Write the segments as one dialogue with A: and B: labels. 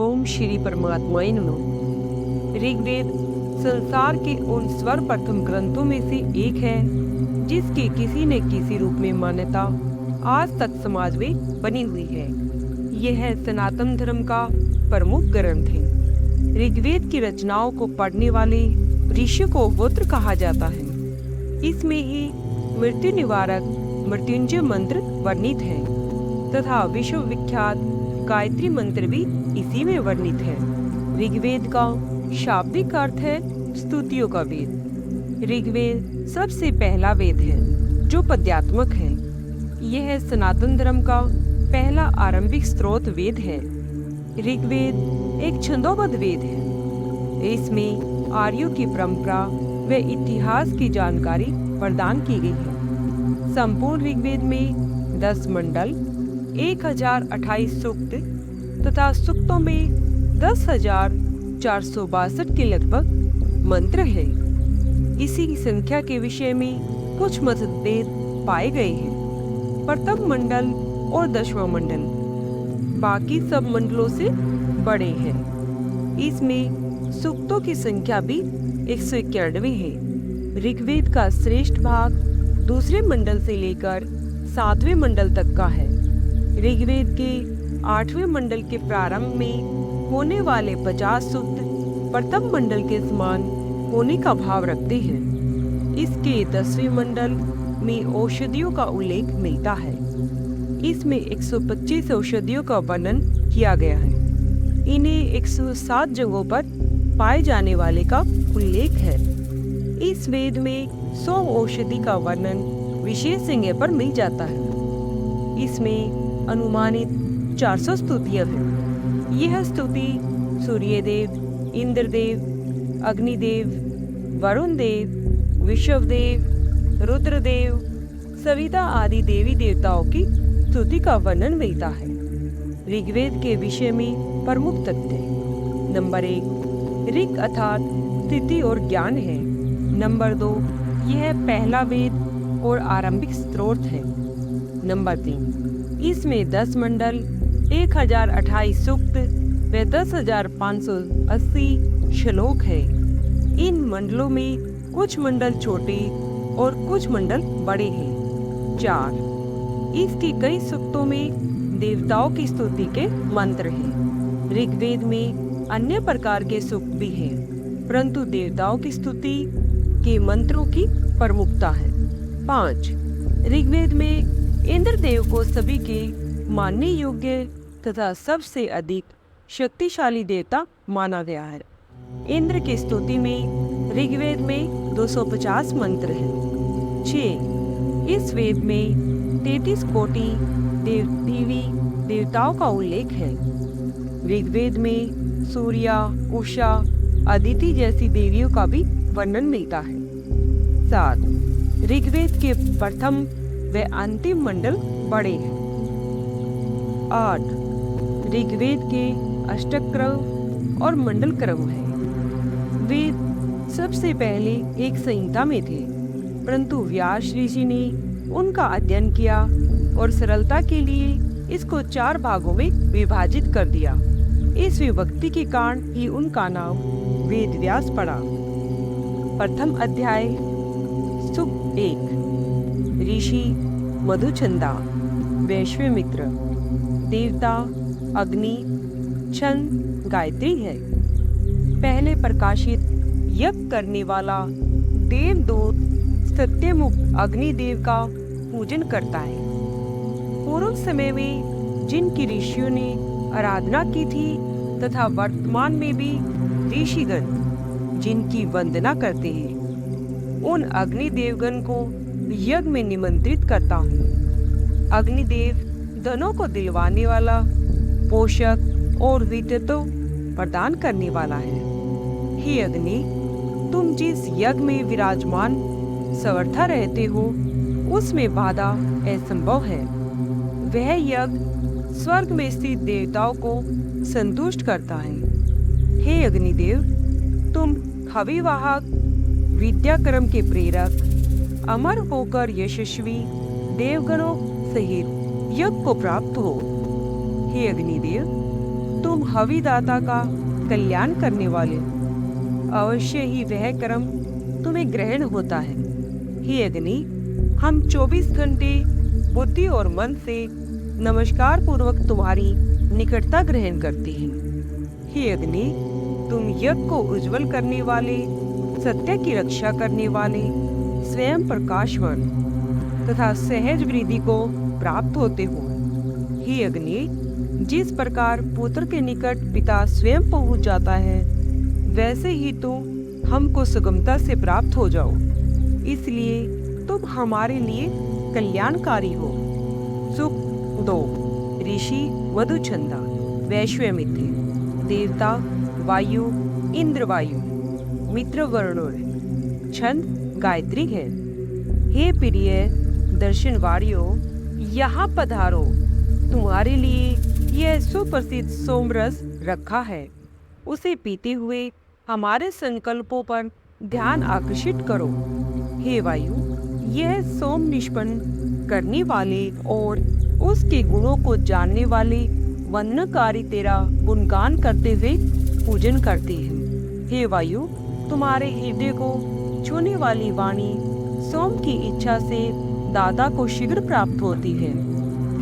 A: ओम श्री परमात्माय नमः। ऋग्वेद संसार के उन सर्वप्रथम ग्रंथों में से एक है जिसकी किसी न किसी रूप में मान्यता आज तक समाज में बनी हुई है। यह सनातन धर्म का प्रमुख ग्रंथ है। ऋग्वेद की रचनाओं को पढ़ने वाले ऋषि को होत्र कहा जाता है। इसमें ही मृत्यु निवारक मृत्युंजय मंत्र वर्णित है तथा विश्व विख्यात गायत्री मंत्र भी इसी में वर्णित है। ऋग्वेद का शाब्दिक अर्थ है स्तुतियों का वेद। ऋग्वेद सबसे पहला वेद है जो पद्यात्मक है। यह सनातन धर्म का पहला आरंभिक स्रोत वेद है। ऋग्वेद एक छंदोबद्ध वेद है। इसमें आर्यों की परंपरा व इतिहास की जानकारी प्रदान की गई है। संपूर्ण ऋग्वेद में 10 मंडल, 1028 सूक्त तथा सूक्तों में 10,462 के लगभग मंत्र है। इसी संख्या के विषय में कुछ मतभेद पाए गए हैं। प्रथम मंडल और 10वां मंडल बाकी सब मंडलों से बड़े हैं। इसमें सूक्तों की संख्या भी 191 है। ऋग्वेद का श्रेष्ठ भाग दूसरे मंडल से लेकर 7वें मंडल तक का है। ऋग्वेद के 8वें मंडल के प्रारंभ में होने वाले 50 सूक्त प्रथम मंडल के समान होने का भाव रखते हैं। इसके 10वें मंडल में औषधियों का उल्लेख मिलता है। इसमें 125 औषधियों का वर्णन किया गया है। इन्हें 107 जगहों पर पाए जाने वाले का उल्लेख है। इस वेद में 100 औषधि का वर्णन विशेष जगह पर मिल जाता है। इसमें अनुमानित 400 स्तुतियां हैं। यह स्तुति सूर्यदेव, इंद्रदेव, अग्निदेव, वरुण देव, विश्वदेव, रुद्रदेव, सविता आदि देवी देवताओं की स्तुति का वर्णन मिलता है। ऋग्वेद के विषय में प्रमुख तथ्य: नंबर 1, ऋग अर्थात स्थिति और ज्ञान है। नंबर 2, यह पहला वेद और आरंभिक स्रोत है। नंबर 3, इसमें 10 मंडल, 1028 सूक्त व 10,580 श्लोक है। इन मंडलों में कुछ मंडल छोटे और कुछ मंडल बड़े हैं। 4, इसकी कई सूक्तों में देवताओं की स्तुति के मंत्र हैं। ऋग्वेद में अन्य प्रकार के सूक्त भी हैं, परंतु देवताओं की स्तुति के मंत्रों की प्रमुखता है। 5, ऋग्वेद में इंद्रदेव को सभी के मानने योग्य तथा सबसे अधिक शक्तिशाली देवता माना गया है। इंद्र की स्तुति में ऋग्वेद में 250 मंत्र हैं। 6, इस वेद में 33 कोटि देवी देवताओं का उल्लेख है। ऋग्वेद में सूर्या, उषा, अदिति जैसी देवियों का भी वर्णन मिलता है। 7, ऋग्वेद के प्रथम व अंतिम मंडल बड़े हैं। 8, ऋग्वेद के अष्टक क्रम और मंडल क्रम है। वेद सबसे पहले एक संहिता में थे, परंतु व्यास ऋषि ने उनका अध्ययन किया और सरलता के लिए इसको 4 भागों में विभाजित कर दिया। इस विभक्ति के कारण ही उनका नाम वेद व्यास पड़ा। प्रथम अध्याय सूक्त 1, ऋषि मधुचंदा, वैश्वामित्र, देवता अग्नि, छंद गायत्री है। पहले प्रकाशित यज्ञ करने वाला देवदूत सत्यमुख अग्निदेव का पूजन करता है। पूर्व समय में जिनकी ऋषियों ने आराधना की थी तथा वर्तमान में भी ऋषिगण जिनकी वंदना करते हैं, उन अग्निदेवगण को यज्ञ में निमंत्रित करता हूँ। अग्निदेव धनों को दिलवाने वाला, पोषक और विद्युत प्रदान करने वाला है। हे अग्नि, तुम जिस यज्ञ में विराजमान समर्था रहते हो उसमें बाधा असंभव है। वह यज्ञ स्वर्ग में स्थित देवताओं को संतुष्ट करता है। हे अग्निदेव, तुम हविवाहक, विद्याक्रम के प्रेरक, अमर होकर यशस्वी देवगणों सहित यज्ञ को प्राप्त हो। हे अग्निदेव, तुम हविदाता का कल्याण करने वाले, अवश्य ही वह कर्म तुम्हें ग्रहण होता है। हे अग्नि, हम 24 घंटे बुद्धि और मन से नमस्कार पूर्वक तुम्हारी निकटता ग्रहण करते हैं। हे अग्नि, तुम यज्ञ को उज्जवल करने वाले, सत्य की रक्षा करने वाले, स्वयं प्रकाशवान तथा सहज वृद्धि को प्राप्त होते हो। हे अग्नि, जिस प्रकार पुत्र के निकट पिता स्वयं पहुंच जाता है, वैसे ही तुम हमको सुगमता से प्राप्त हो जाओ। इसलिए तुम हमारे लिए कल्याणकारी हो। सुख 2। ऋषि वधुछंदा वैश्वामित्र, देवता वायु इंद्रवायु, मित्र वरुण, छंद गायत्री है। हे प्रिय दर्शनवारियों, यहाँ पधारो। तुम्हारे लिए यह सुप्रसिद्ध सोमरस रखा है। उसे पीते हुए हमारे संकल्पों पर ध्यान आकर्षित करो। हे वायु, यह सोम निष्पन्न करने वाले और उसके गुणों को जानने वाले वंदनकारी तेरा गुणगान करते हुए पूजन करते हैं। हे वायु, तुम्हारे हृदय को छूने वाली वाणी सोम की इच्छा से दाता को शीघ्र प्राप्त होती है।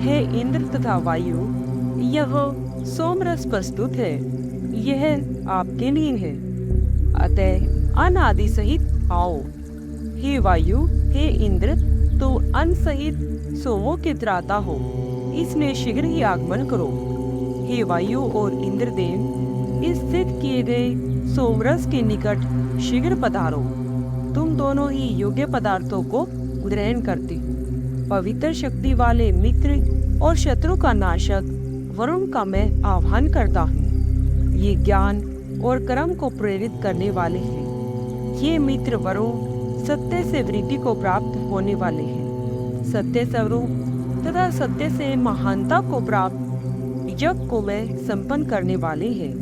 A: हे इंद्र तथा वायु, यह सोमरस प्रस्तुत है। यह आपके लिए है, अतः अनादि सहित आओ। हे वायु, हे इंद्र, तुम अन्न सहित सोमों के त्राता हो, इसलिए शीघ्र ही आगमन करो। हे वायु और इंद्रदेव, इस सिद्ध किए गए सोमरस के निकट शीघ्र पधारो। तुम दोनों ही योग्य पदार्थों को ग्रहण करते हो। पवित्र शक्ति वाले मित्र और शत्रु का नाशक वरुण का मैं आह्वान करता हूँ। ये ज्ञान और कर्म को प्रेरित करने वाले हैं। ये मित्र वरुण सत्य से वृद्धि को प्राप्त होने वाले हैं। सत्य स्वरूप तथा सत्य से महानता को प्राप्त यज्ञ को मैं संपन्न करने वाले हैं।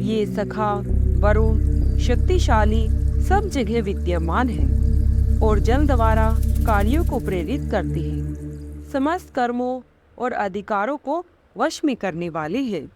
A: ये सखा वरुण शक्तिशाली सब जगह विद्यमान है और जल द्वारा कार्यों को प्रेरित करते हैं। समस्त कर्मों और अधिकारों को वश में करने वाले हैं।